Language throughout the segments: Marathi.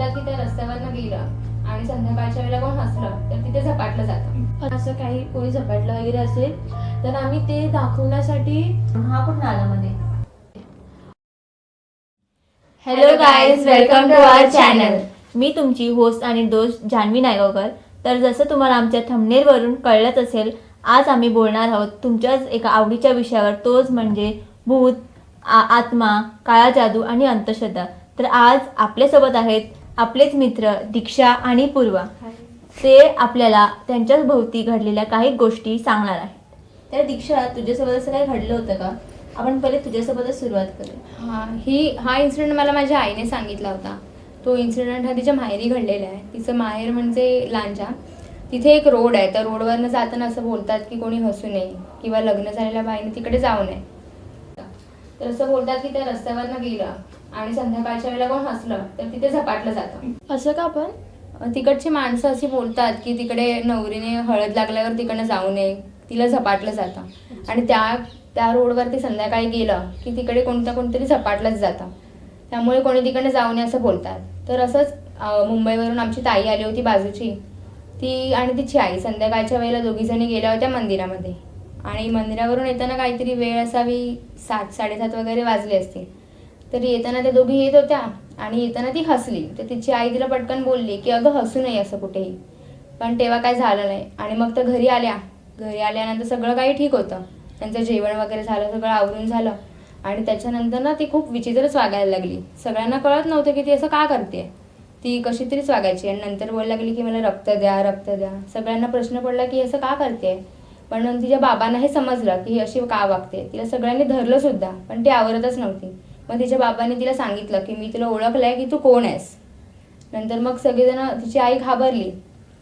बोलतात की त्या रस्त्यावरनं गेलं आणि संध्याकाळच्या वेळेला कोण हसलं तर तिथे झपाटलं जातं. असं काही कोणी झपाटलं वगैरे असेल तर आम्ही ते दाखवण्यासाठी हा कुठं आला मध्ये. Hello guys, welcome to our channel. मी तुमची होस्ट आणि दोस्त जान्हवी नायगावकर. तर जसं तुम्हाला आमच्या थंबनेलवरून कळलंच असेल, आज आम्ही बोलणार आहोत तुमच्याच एका आवडीच्या विषयावर, तोच म्हणजे भूत, आत्मा, काळा जादू आणि अंधश्रद्धा. तर आज आपल्यासोबत आहेत आपलेच मित्र दीक्षा आणि पूर्वा. ते आपल्याला त्यांच्याच भोवती घडलेल्या काही गोष्टी सांगणार आहेत. तर दीक्षा, तुझ्यासोबत असं काही घडलं होतं का? आपण पहिले तुझ्यासोबतच सुरुवात करूया. हा इन्सिडेंट मला माझ्या आईने सांगितला होता. तो इन्सिडेंट हा तिच्या माहेरी घडलेला आहे. तिचं माहेर म्हणजे लांजा. तिथे एक रोड आहे. त्या रोडवरनं जाताना असं बोलतात की कोणी हसू नये किंवा लग्न झालेल्या बाईने तिकडे जाऊ नये. तर असं बोलतात की त्या रस्त्यावरनं गेलं आणि संध्याकाळच्या वेळेला कोण हसलं तर तिथे झपाटलं जातं. असं का? पण तिकडची माणसं अशी बोलतात की तिकडे नवरीने हळद लागल्यावर तिकडनं जाऊ नये, तिला झपाटलं जातं. आणि त्या रोडवरती संध्याकाळी गेलं की तिकडे कोणतरी झपाटलंच जातं. त्यामुळे कोणी तिकडनं जाऊ नये असं बोलतात. तर असंच मुंबईवरून आमची ताई आली होती बाजूची. ती आणि तिची आई संध्याकाळच्या वेळेला दोघीजणी गेल्या होत्या मंदिरामध्ये. आणि मंदिरावरून येताना काहीतरी वेळ असावी 7-7:30 वगैरे वाजले असतील. तर येताना त्या दोघी येत होत्या आणि येताना ती हसली. तर तिची आई तिला पटकन बोलली की अगं हसू नये असं कुठेही. पण तेव्हा काय झालं नाही. आणि मग तर घरी आल्यानंतर सगळं काही ठीक होतं. त्यांचं जेवण वगैरे झालं, सगळं आवरून झालं. आणि त्याच्यानंतर ना ती खूप विचित्रच वागायला लागली. सगळ्यांना कळत नव्हतं की ती असं का करते. ती कशी तरीच वागायची. आणि नंतर बोलायला लागली की मला रक्त द्या. सगळ्यांना प्रश्न पडला की असं का करते. पण तिच्या बाबांना हे समजलं की ही अशी का वागते. तिला सगळ्यांनी धरलं सुद्धा, पण ती आवरतच नव्हती. मग तिच्या बाबांनी तिला सांगितलं की मी तुला ओळखलंय की तू कोण आहेस. नंतर मग सगळेजण, तिची आई घाबरली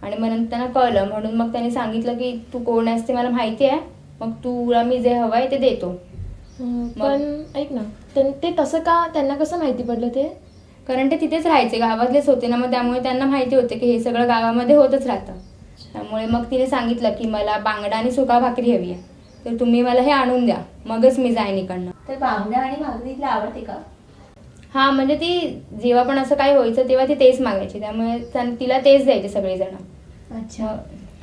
आणि मग नंतर त्यांना कळलं. म्हणून मग त्यांनी सांगितलं की तू कोण आहेस ते मला माहिती आहे, मग तुला मी जे हवं आहे ते देतो. पण ऐक ना, ते तसं का, त्यांना कसं माहिती पडलं ते? कारण ते तिथेच राहायचे, गावातलेच होते ना. मग त्यामुळे त्यांना माहिती होते की हे सगळं गावामध्ये होतच राहतं. त्यामुळे मग तिने सांगितलं की मला बांगडा आणि सुका भाकरी हवी आहे, तर तुम्ही मला हे आणून द्या, मगच मी जाईन इकडनं. तर बांगडा आणि भाकरी तिला आवडते का? हां, म्हणजे ती जेव्हा पण असं काही व्हायचं तेव्हा ती तेच मागायची. त्यामुळे तिला तेच द्यायचे सगळेजण. अच्छा.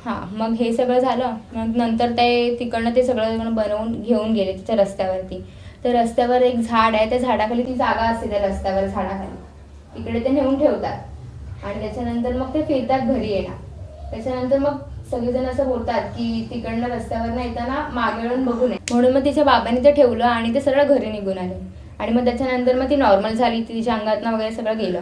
हां, मग हे सगळं झालं. मग नंतर ते तिकडनं ते सगळं बनवून घेऊन गेले तिच्या रस्त्यावरती. तर रस्त्यावर एक झाड आहे, त्या झाडाखाली ती जागा असते, त्या रस्त्यावर झाडाखाली तिकडे ते नेऊन ठेवतात. आणि त्याच्यानंतर मग ते फिरतात घरी येणार. त्याच्यानंतर मग सगळेजण असं बोलतात की तिकडनं रस्त्यावरनं येताना मागे वळून बघू नये. म्हणून मग तिच्या बाबांनी ते ठेवलं आणि ते सरळ घरी निघून आले. आणि मग त्याच्यानंतर मग ती नॉर्मल झाली, तिच्या अंगातनं वगैरे सगळं गेलं.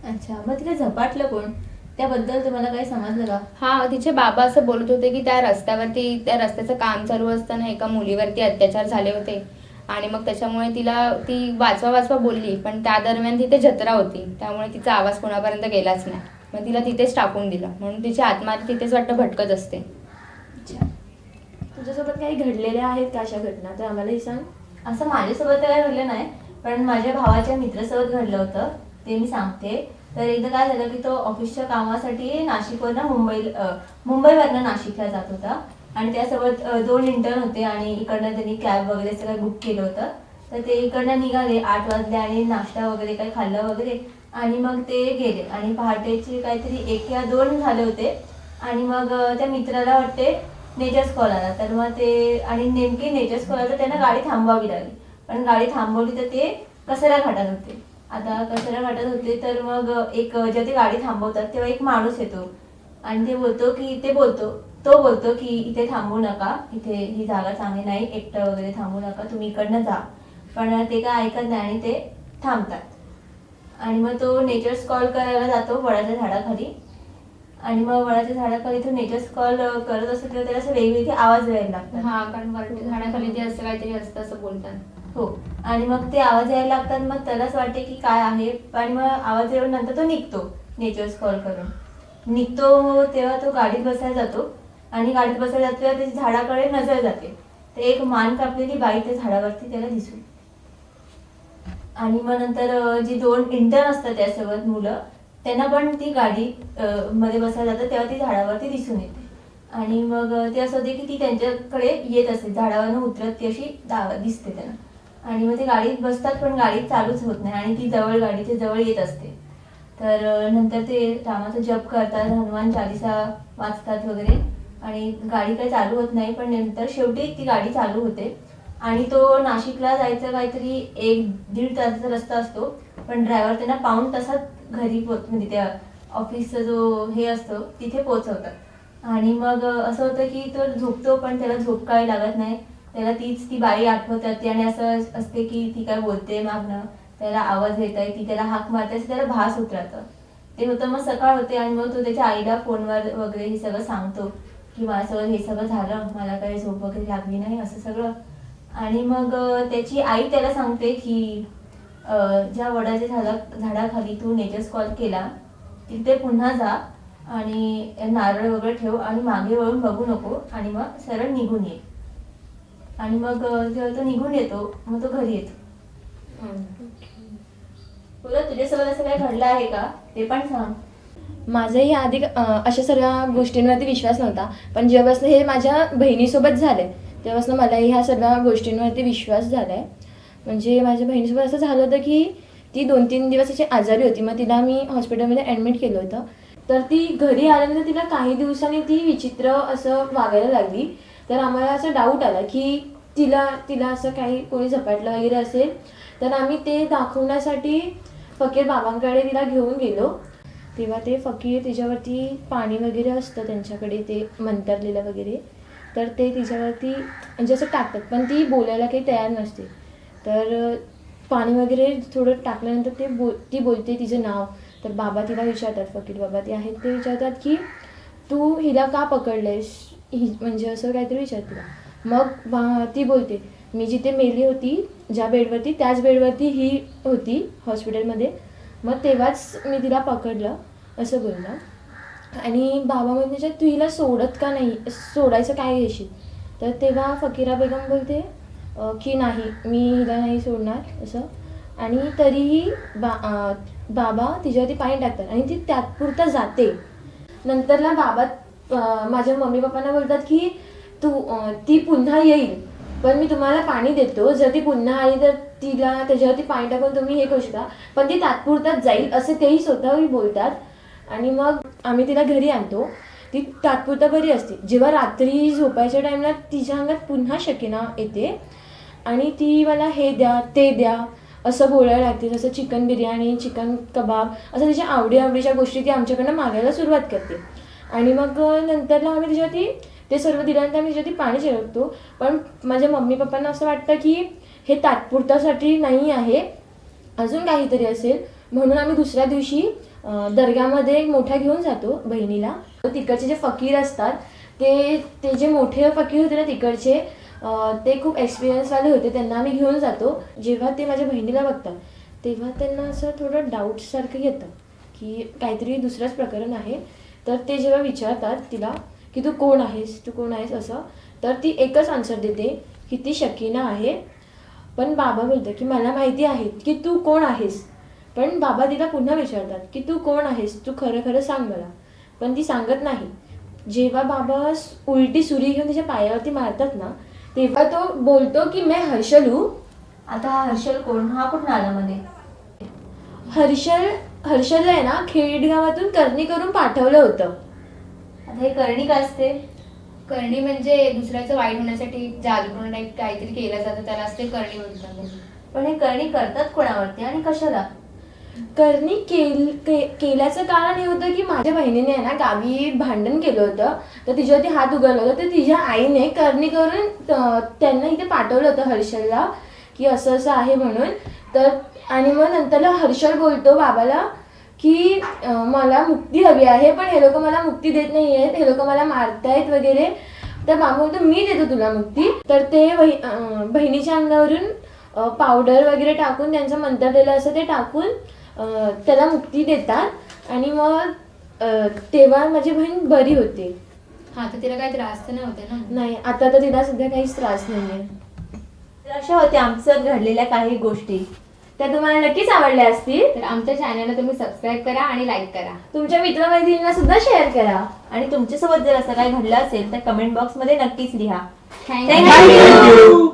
अच्छा, मग तिला झपाटलं कोण? त्याबद्दल तुम्हाला काही समजलं का? हां, तिचे बाबा असं बोलत होते की त्या रस्त्याचं काम चालू असताना एका मुलीवरती अत्याचार झाले होते. आणि मग त्याच्यामुळे ती वाचवा बोलली, पण त्या दरम्यान तिथे जत्रा होती, त्यामुळे तिचा आवाज कोणापर्यंत गेलाच नाही. मग तिला तिथेच टाकून दिलं. म्हणून तिची आत्मा तिथेच वाटतं भटकत असते. अच्छा, तुझ्यासोबत काही घडलेल्या आहेत का अशा घटना? तर आम्हालाही सांग. असं माझ्यासोबत तर काही घडलं नाही, पण माझ्या भावाच्या मित्रासोबत घडलं होतं, ते मी सांगते. तर एकदा काय झालं की तो ऑफिसच्या कामासाठी मुंबईवरनं नाशिकला जात होता. आणि त्यासोबत 2 इंटर्न होते आणि इकडनं त्यांनी कॅब वगैरे सगळं बुक केलं होतं. तर ते इकडनं निघाले 8 वाजले आणि नाश्ता वगैरे काही खाल्लं वगैरे आणि मग ते गेले. आणि पहाटेचे काहीतरी 1 या 2 झाले होते. आणि मग त्या मित्राला वाटते नेचर्स कॉल आला. तर मग ते, आणि नेमकी नेचर्स कॉल आला तर त्यांना गाडी थांबवावी लागली. पण गाडी थांबवली तर ते कचरा घाटात होते. आता कचरा घाटात होते तर मग जेव्हा ते गाडी थांबवतात तेव्हा एक माणूस येतो आणि तो बोलतो की इथे थांबू नका, इथे ही जागा चांगली नाही, एकटं वगैरे थांबू नका, तुम्ही इकडनं जा. पण ते काय ऐकत नाही आणि ते थांबतात. आणि मग तो नेचर्स कॉल करायला जातो वडाच्या झाडाखाली. आणि मग वडाच्या झाडाखाली तो नेचर्स कॉल करत असतो तेव्हा त्याला असं वेगवेगळे आवाज यायला लागतात. हां, कारण वरच्या झाडाखाली ते असं काहीतरी असतं असं बोलतात. हो, आणि मग ते आवाज यायला लागतात. मग त्यालाच वाटते की काय आहे. आणि मग आवाज येऊन नंतर तो निघतो, नेचर्स कॉल करून निघतो. तेव्हा तो गाडीत बसायला जातो आणि गाडीत बसायला जातो तेव्हा त्याची झाडाकडे नजर जाते. तर एक मान कापलेली बाई त्या झाडावरती त्याला दिसू. आणि मग नंतर जी 2 इंटर्न असतात त्यासोबत मुलं, त्यांना पण ती गाडी मध्ये बसायला जातात तेव्हा ती झाडावरती दिसून येते. आणि मग ते असं होते की ती त्यांच्याकडे येत असते, झाडावरनं उतरत ती अशी दिसते त्यांना. आणि मग ते गाडीत बसतात पण गाडी चालूच होत नाही आणि ती गाडीच्या जवळ येत असते. तर नंतर ते रामाचा जप करतात, हनुमान चालिसा वाचतात वगैरे आणि गाडी काही चालू होत नाही. पण नंतर शेवटी ती गाडी चालू होते आणि तो नाशिकला जायचं काहीतरी 1-1.5 तासाचा रस्ता असतो. पण ड्रायव्हर त्यांना पाऊण तासात घरी म्हणजे त्या ऑफिसचा जो हे असतो तिथे पोहोचवतात. आणि मग असं होतं की तो झोपतो पण त्याला झोप काही लागत नाही. त्याला ती बाई आठवत राहते आणि असं असते की ती काय बोलते मागणं, त्याला आवाज येत आहे, ती त्याला हाक मारते, असं त्याला भास होत राहतं. ते होतं. मग सकाळ होते आणि मग तो त्याच्या आईला फोनवर वगैरे हे सगळं सांगतो की माझ्यासोबत हे सगळं झालं, मला काही झोप वगैरे लागली नाही असं सगळं. आणि मग त्याची आई त्याला सांगते की ज्या वडाच्या झाडाखाली तू नेचर्स कॉल केला तिथे पुन्हा जा आणि नारळ वगैरे ठेव आणि मागे वळून बघू नको आणि मग सरळ निघून ये. आणि मग जेव्हा तो निघून येतो मग तो घरी येतो. तुला तुझ्यासोबत असं काय घडलं आहे का ते पण सांग. माझाही आधी अशा सर्व गोष्टींवरती विश्वास नव्हता, पण जेव्हापासून हे माझ्या बहिणीसोबत झालंय तेव्हापासून मलाही ह्या सर्व गोष्टींवरती विश्वास झालाय. म्हणजे माझ्या बहिणीसोबत असं झालं होतं की ती 2-3 दिवस अशी आजारी होती. मग तिला मी हॉस्पिटलमध्ये ॲडमिट केलं होतं. तर ती घरी आल्यानंतर तिला काही दिवसांनी ती विचित्र असं वागायला लागली. तर आम्हाला असं डाऊट आला की तिला असं काही कोणी झपाटलं वगैरे असेल. तर आम्ही ते दाखवण्यासाठी फकीर बाबांकडे तिला घेऊन गेलो. तेव्हा ते फकीर तिच्यावरती पाणी वगैरे असतं त्यांच्याकडे ते मंतरलेलं वगैरे, तर ते तिच्यावरती म्हणजे असं टाकतात. पण ती बोलायला काही तयार नसते. तर पाणी वगैरे थोडं टाकल्यानंतर ती बोलते तिचं नाव. तर बाबा तिला विचारतात, फकीर बाबा ते आहेत ते विचारतात की तू हिला का पकडलंयस, म्हणजे असं काहीतरी विचारते. मग ती बोलते मी जिथे मेली होती ज्या बेडवरती त्याच बेडवरती ही होती हॉस्पिटलमध्ये, मग तेव्हाच मी तिला पकडलं असं बोललं. आणि बाबा म्हणजे तू हिला सोडत का नाही, सोडायचं काय घेशील. तर तेव्हा फकीरा बेगम बोलते की नाही मी हिला नाही सोडणार असं. आणि तरीही बाबा तिच्यावरती पाणी टाकतात आणि ती तात्पुरता जाते. नंतरला बाबा माझ्या मम्मी पप्पांना बोलतात की ती पुन्हा येईल पण मी तुम्हाला पाणी देतो, जर ती पुन्हा आली तर तिला त्याच्यावरती पाणी टाकून तुम्ही हे करू शकता, पण ती तात्पुरताच जाईल असं तेही स्वतःही बोलतात. आणि मग आम्ही तिला घरी आणतो. ती तात्पुरता बरी असते. जेव्हा रात्री झोपायच्या टाईमला तिच्या अंगात पुन्हा शकीना येते आणि ती मला हे द्या ते द्या असं बोलायला लागते. जसं चिकन बिर्याणी, चिकन कबाब असं तिच्या आवडीच्या गोष्टी ती आमच्याकडनं मागायला सुरुवात करते. आणि मग नंतरला आम्ही तिच्यावरती ते सर्व दिल्यानंतर आम्ही तिच्यावरती पाणी शिरवतो. पण माझ्या मम्मी पप्पांना असं वाटतं की हे तात्पुरतासाठी नाही आहे, अजून काहीतरी असेल. म्हणून आम्ही दुसऱ्या दिवशी दर्ग्यामध्ये मोठ्या घेऊन जातो बहिणीला. तिकडचे जे फकीर असतात ते जे मोठे फकीर होते ना तिकडचे, ते खूप एक्सपिरियन्सवाले होते. त्यांना आम्ही घेऊन जातो. जेव्हा ते माझ्या बहिणीला बघतात तेव्हा त्यांना असं थोडं डाऊटसारखं येतं की काहीतरी दुसरंच प्रकरण आहे. तर ते जेव्हा विचारतात तिला की तू कोण आहेस असं, तर ती एकच आन्सर देते की ती शकीना आहे. पण बाबा बोलतात की मला माहिती आहे की तू कोण आहेस. पण बाबा तिला पुन्हा विचारतात की तू कोण आहेस, तू खरं सांग मला. पण ती सांगत नाही. जेव्हा बाबा उलटी सुरी घेऊन तिच्या पायावरती मारतात ना तेव्हा तो बोलतो की मैं हर्षल हूँ. आता हा हर्षल कोण, हा कुठून आला मध्ये. हर्षलला आहे ना खेडेगावातून करणी करून पाठवलं होतं. आता हे करणी काय असते. करणी म्हणजे दुसऱ्याचं वाईट होण्यासाठी जादूटोणा टाईप काहीतरी केलं जातं, त्याला असते करणी म्हणतात. पण हे करणी करतात कोणावरती आणि कशाला. करणी केल्याचं कारण हे होतं की माझ्या बहिणीने आहे ना गावी भांडण केलं होतं, तर तिच्यावरती हात उगारला होता. तर तिच्या आईने करणी करून त्यांना इथे पाठवलं होतं हर्षलला की असं आहे म्हणून. तर आणि मग नंतरला हर्षल बोलतो बाबाला की मला मुक्ती हवी आहे, पण हे लोक मला मुक्ती देत नाही आहेत, हे लोक मला मारतायत वगैरे. तर बाबा बोलतो मी देतो तुला मुक्ती. तर ते बहिणीच्या अंगावरून पावडर वगैरे टाकून त्यांचं मंतरलेलं असं ते टाकून त्याला मुक्ती देतात. आणि मग तेव्हा माझी बहीण बरी होते. हा, तर तिला काही त्रास तर नव्हते ना. नाही, आता तर तिला सध्या काहीच त्रास नाही आहे. तर अशा होत्या आमचं घडलेल्या काही गोष्टी. त्या तुम्हाला नक्कीच आवडल्या असतील. तर आमच्या चॅनलला तुम्ही सबस्क्राईब करा आणि लाईक करा. तुमच्या मित्रमैत्रिणींना सुद्धा शेअर करा. आणि तुमच्यासोबत जर असं काही घडलं असेल तर कमेंट बॉक्समध्ये नक्कीच लिहा. थँक्यू.